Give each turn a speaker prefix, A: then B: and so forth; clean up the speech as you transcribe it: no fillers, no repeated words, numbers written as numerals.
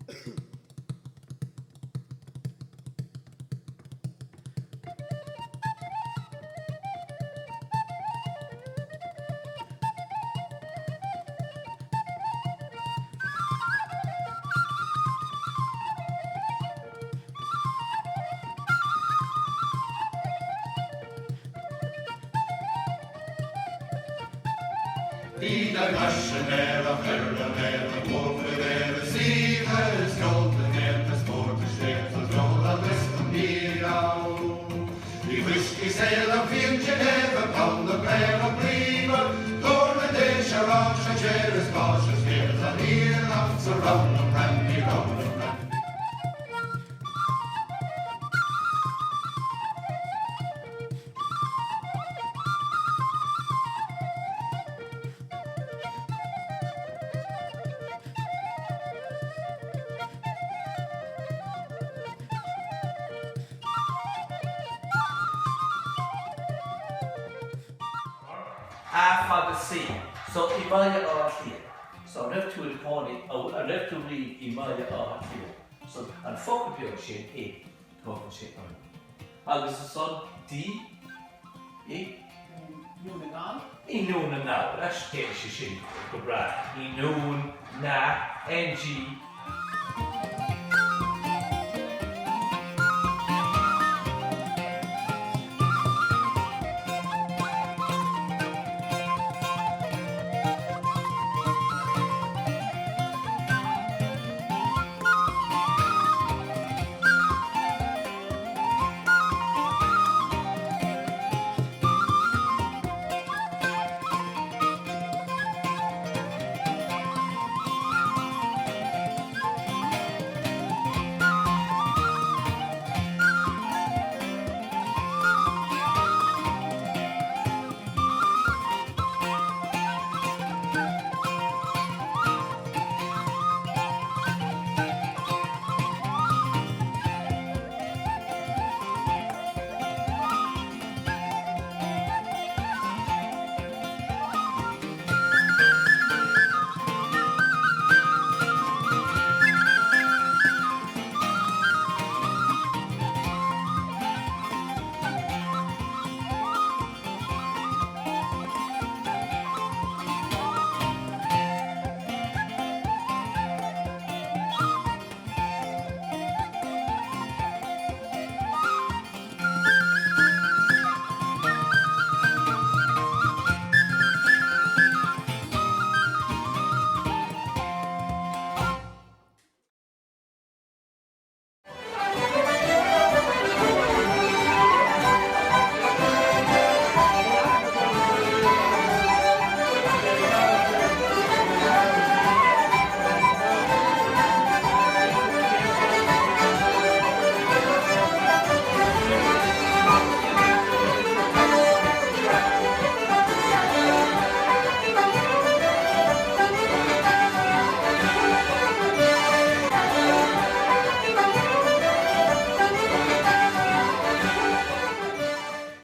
A: Ida Gaschen er och hörda med och båten över sidan skolten efter sportestet och tråla bäst mera. I whisky säl och finch över pound och bär och bliver. Tornen det charage och käres bars och spelar hela så round och round i round och round.
B: Half of the sea. So Imaya Arthur. So left to the corner, left to read Imaya Arthur. So and fuck up shin A. Talking shit on. Agus the son D. E.
C: Nunagal.
B: I noon and now. That's getting shin. Good brad. I noon na NG